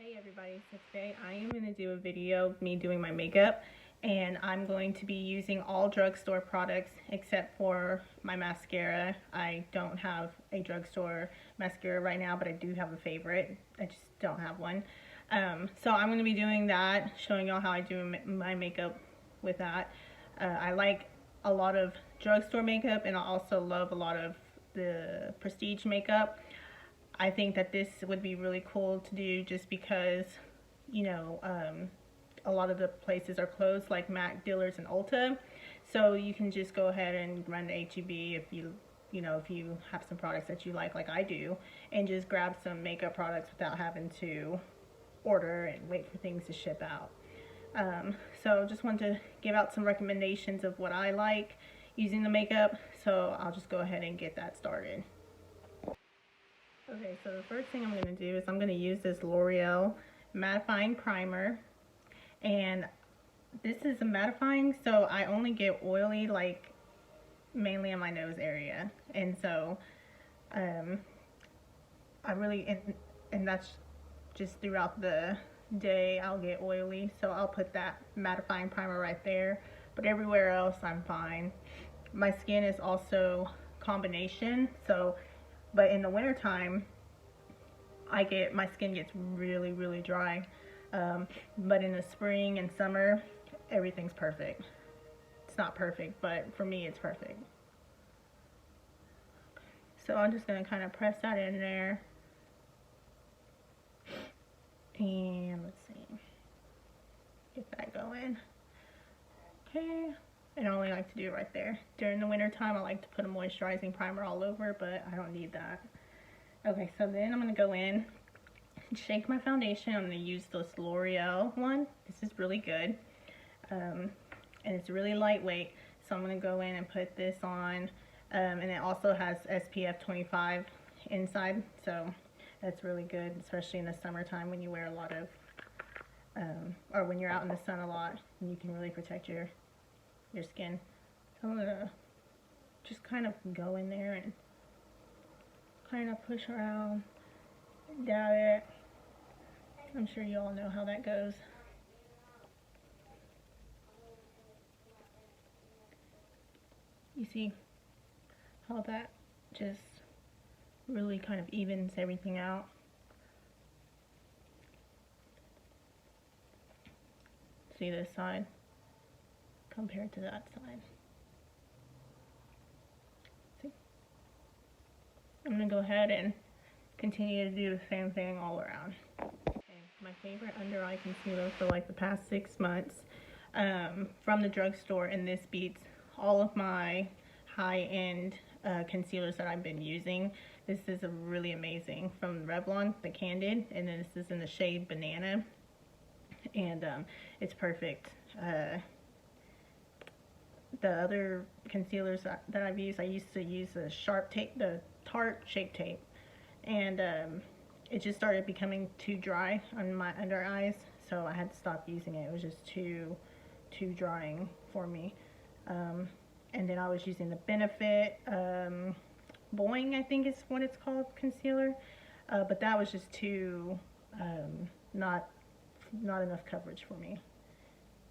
Hey everybody, so today I am going to do a video of me doing my makeup, and I'm going to be using all drugstore products except for my mascara. I don't have a drugstore mascara right now, but I do have a favorite. I just don't have one. So I'm going to be doing that, showing y'all how I do my makeup with that. I like a lot of drugstore makeup, and I also love a lot of the prestige makeup. I think that this would be really cool to do just because, you know, a lot of the places are closed, like Mac, Dillard's, and Ulta. So you can just go ahead and run to H-E-B if if you have some products that you like I do, and just grab some makeup products without having to order and wait for things to ship out. So just wanted to give out some recommendations of what I like using the makeup. So I'll just go ahead and get that started. Okay, so the first thing I'm going to do is I'm going to use this L'Oreal mattifying primer, and this is a mattifying, so I only get oily like mainly in my nose area, and so I really, and that's just throughout the day I'll get oily, so I'll put that mattifying primer right there, but everywhere else I'm fine. My skin is also combination, so but in the winter time my skin gets really dry, but in the spring and summer everything's perfect. It's not perfect, but for me it's perfect. So I'm just going to kind of press that in there, and let's see, get that going. Okay, and I only like to do it right there. During the winter time I like to put a moisturizing primer all over, but I don't need that. Okay, so then I'm going to go in and shake my foundation. I'm going to use this L'Oreal one. This is really good, and it's really lightweight, so I'm going to go in and put this on, and it also has SPF 25 inside, so that's really good, especially in the summertime when you wear a lot of or when you're out in the sun a lot, and you can really protect your skin. So I'm going to just kind of go in there and kind of push around, dab it. I'm sure you all know how that goes. You see how that just really kind of evens everything out. See this side compared to that side. See? I'm going to go ahead and continue to do the same thing all around. Okay, my favorite under eye concealer for like the past 6 months from the drugstore, and this beats all of my high-end concealers that I've been using. This is a really amazing from Revlon, the Candid, and then this is in the shade Banana, and it's perfect. The other concealers that I've used, I used to use the Sharp Tape, the Tarte Shape Tape, and it just started becoming too dry on my under eyes, so I had to stop using it. It was just too drying for me. And then I was using the Benefit Boing, I think is what it's called, concealer, but that was just too not enough coverage for me.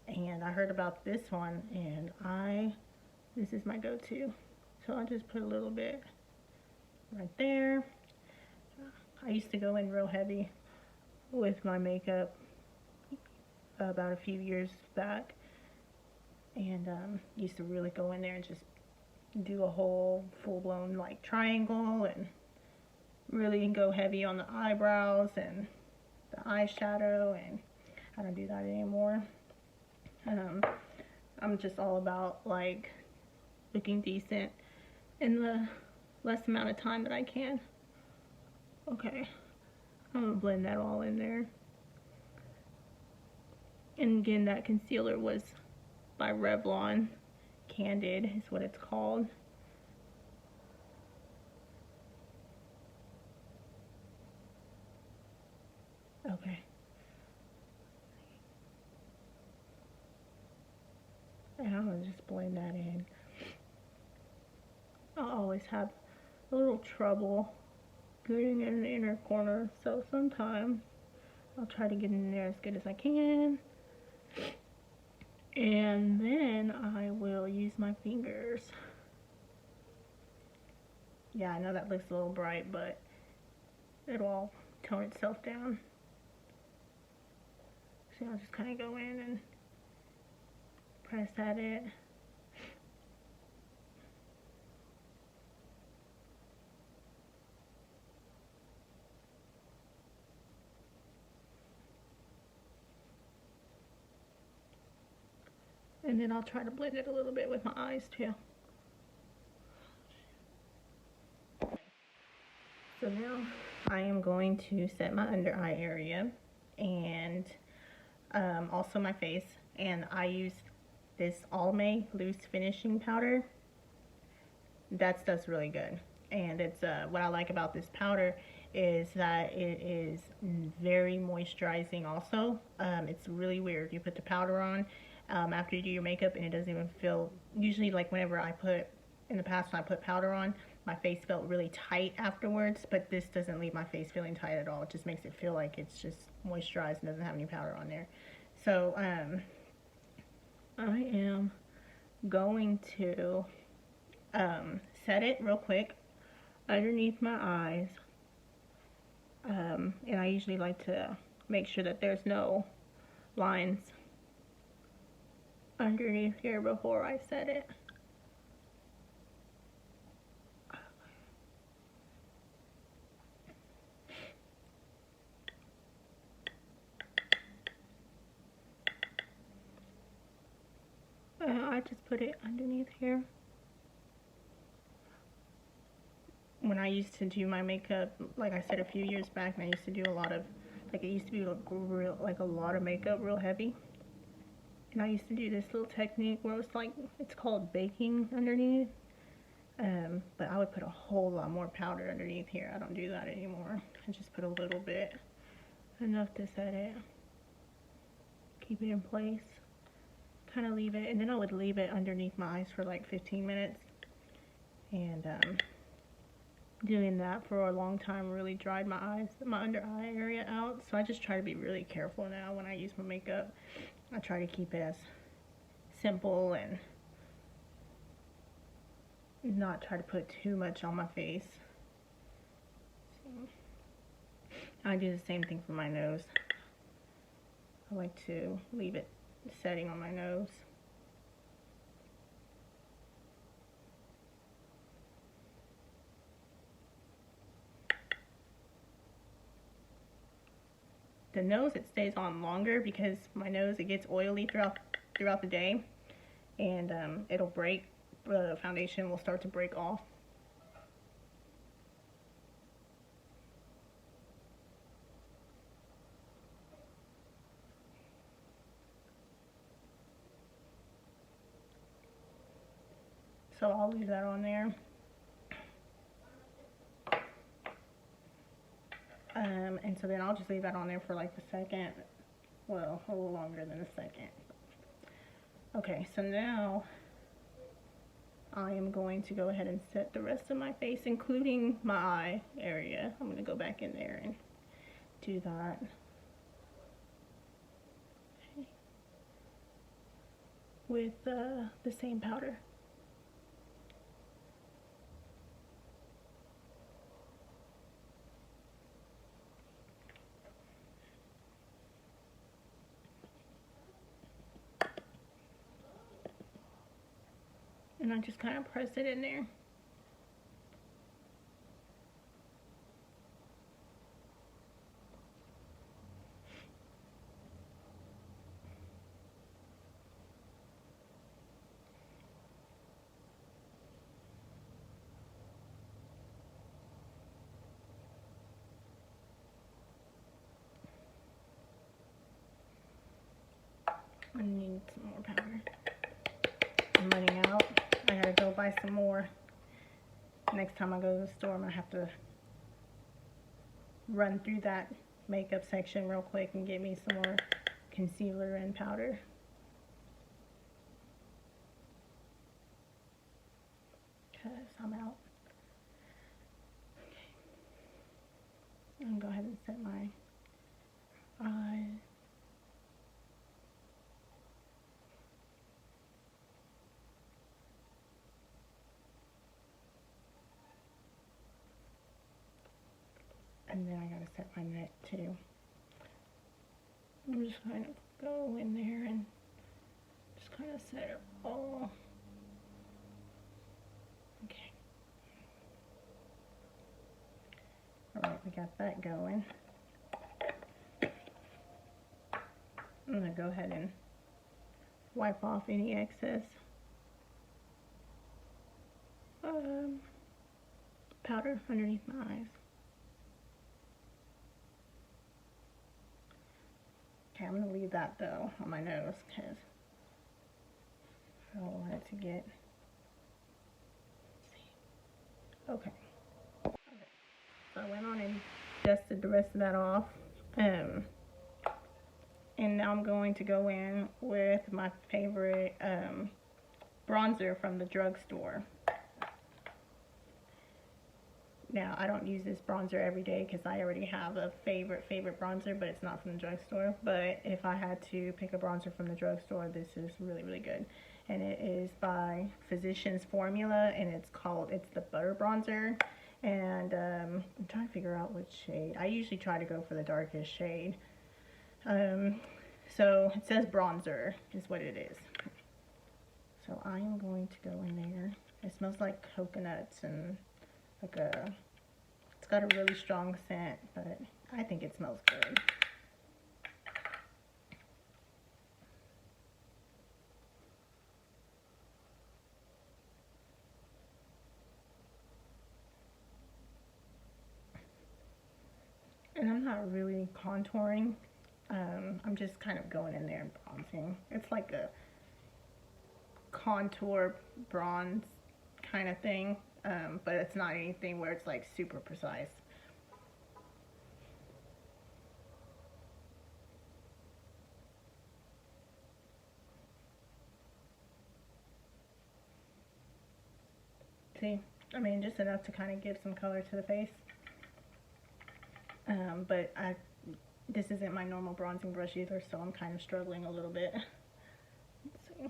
And I heard about this one, and this is my go-to. So I'll just put a little bit right there. I used to go in real heavy with my makeup about a few years back, and used to really go in there and just do a whole full-blown like triangle and really go heavy on the eyebrows and the eyeshadow, and I don't do that anymore. I'm just all about like looking decent in the less amount of time that I can. Okay, I'm gonna blend that all in there. And again, that concealer was by Revlon. Candid is what it's called. Okay. And I'm gonna just blend that in. I always have a little trouble getting in the inner corner, so sometimes I'll try to get in there as good as I can. And then I will use my fingers. Yeah, I know that looks a little bright, but it'll all tone itself down. So I'll just kind of go in and press at it. And then I'll try to blend it a little bit with my eyes too. So now I am going to set my under eye area and also my face. And I use this Almay loose finishing powder. That stuff's really good. And it's what I like about this powder is that it is very moisturizing also. It's really weird. You put the powder on after you do your makeup and it doesn't even feel, usually like whenever I put, in the past when I put powder on, my face felt really tight afterwards, but this doesn't leave my face feeling tight at all. It just makes it feel like it's just moisturized and doesn't have any powder on there. So I am going to set it real quick underneath my eyes. And I usually like to make sure that there's no lines underneath here before I set it. I just put it underneath here. When I used to do my makeup, like I said a few years back, and I used to do a lot of, like it used to be like a lot of makeup, real heavy. And I used to do this little technique where it's like, it's called baking underneath. But I would put a whole lot more powder underneath here. I don't do that anymore. I just put a little bit, enough to set it, keep it in place, kind of leave it, and then I would leave it underneath my eyes for like 15 minutes. And doing that for a long time really dried my eyes, my under eye area out. So I just try to be really careful now when I use my makeup. I try to keep it as simple and not try to put too much on my face. So I do the same thing for my nose. I like to leave it setting on my nose. The nose, it stays on longer because my nose, it gets oily throughout the day, and it'll break. The foundation will start to break off. So I'll leave that on there. And so then I'll just leave that on there for like a second. Well, a little longer than a second. Okay, so now I am going to go ahead and set the rest of my face, including my eye area. I'm going to go back in there and do that. Okay. With the same powder. And I just kind of press it in there. I need some more powder. I'm running out. I gotta go buy some more. Next time I go to the store, I'm gonna have to run through that makeup section real quick and get me some more concealer and powder. Because I'm out. Okay. I'm gonna go ahead and set my And then I gotta set my neck too. I'm just kind of go in there and just kind of set it all. Okay. Alright, we got that going. I'm gonna go ahead and wipe off any excess powder underneath my eyes. Okay, I'm going to leave that though on my nose because I don't want it to get, okay. So I went on and dusted the rest of that off. And now I'm going to go in with my favorite bronzer from the drugstore. Now, I don't use this bronzer every day because I already have a favorite bronzer, but it's not from the drugstore. But if I had to pick a bronzer from the drugstore, this is really, really good. And it is by Physicians Formula, and it's the Butter Bronzer. And I'm trying to figure out which shade. I usually try to go for the darkest shade. So it says bronzer is what it is. So I am going to go in there. It smells like coconuts and it's got a really strong scent, but I think it smells good. And I'm not really contouring. I'm just kind of going in there and bronzing. It's like a contour bronze kind of thing. But it's not anything where it's like super precise. See, I mean, just enough to kind of give some color to the face. But this isn't my normal bronzing brush either, so I'm kind of struggling a little bit. Let's see.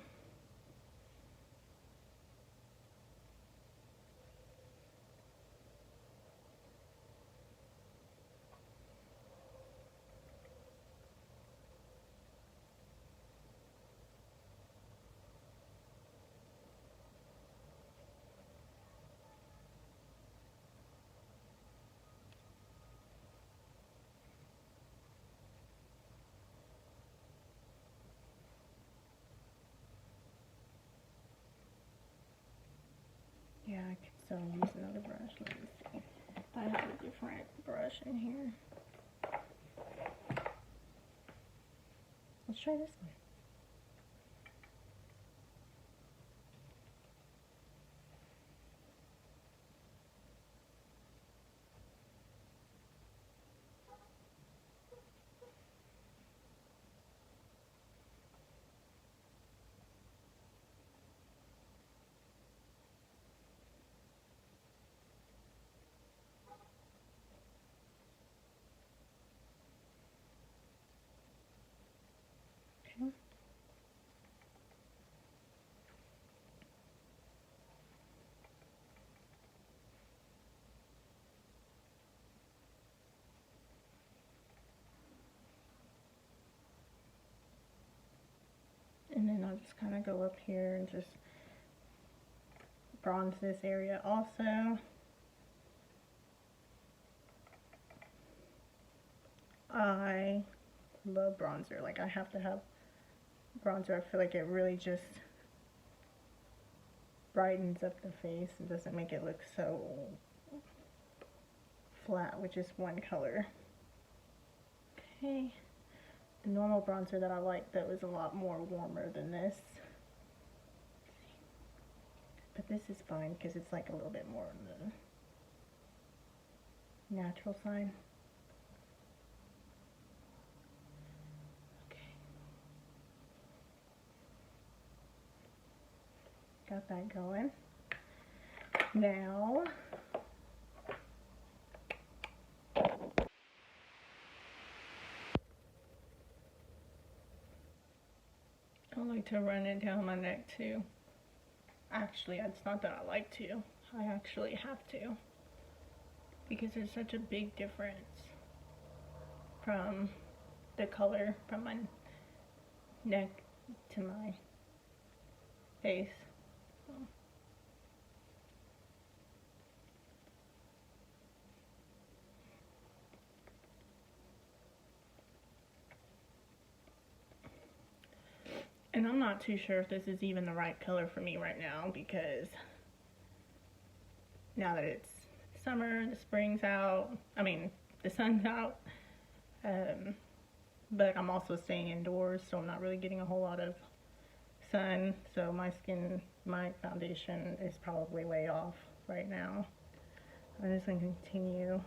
Yeah, I could still use another brush. Let me see. I have a different brush in here. Let's try this one. Okay. And then I'll just kind of go up here and just bronze this area also. I love bronzer. Like, I have to have bronzer. I feel like it really just brightens up the face and doesn't make it look so flat with just one color. Okay. The normal bronzer that I like, though, is a lot more warmer than this. But this is fine because it's like a little bit more on the natural side. Okay. Got that going. Now, I like to run it down my neck too. Actually, it's not that I like to. I actually have to. because there's such a big difference from the color from my neck to my face. So. And I'm not too sure if this is even the right color for me right now, because now that it's summer, the spring's out, I mean, the sun's out, but I'm also staying indoors, so I'm not really getting a whole lot of sun, so my skin, my foundation is probably way off right now. I'm just going to continue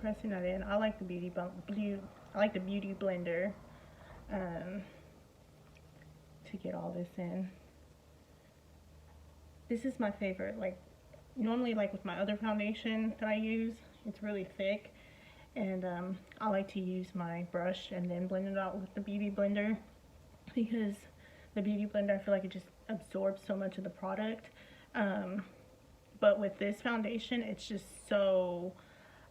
pressing that in. I like the beauty blender to get all this in. This is my favorite. Like, normally, like with my other foundation that I use, it's really thick, and I like to use my brush and then blend it out with the beauty blender, because the beauty blender, I feel like it just absorbs so much of the product. But with this foundation, it's just so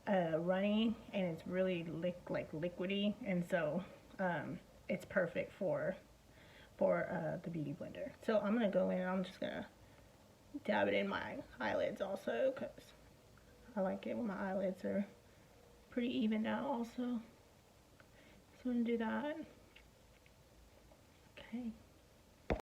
runny, and it's really liquidy, and so it's perfect for the beauty blender. So I'm gonna go in and I'm just gonna dab it in my eyelids also, because I like it when my eyelids are pretty evened out also. So I'm gonna do that. Okay.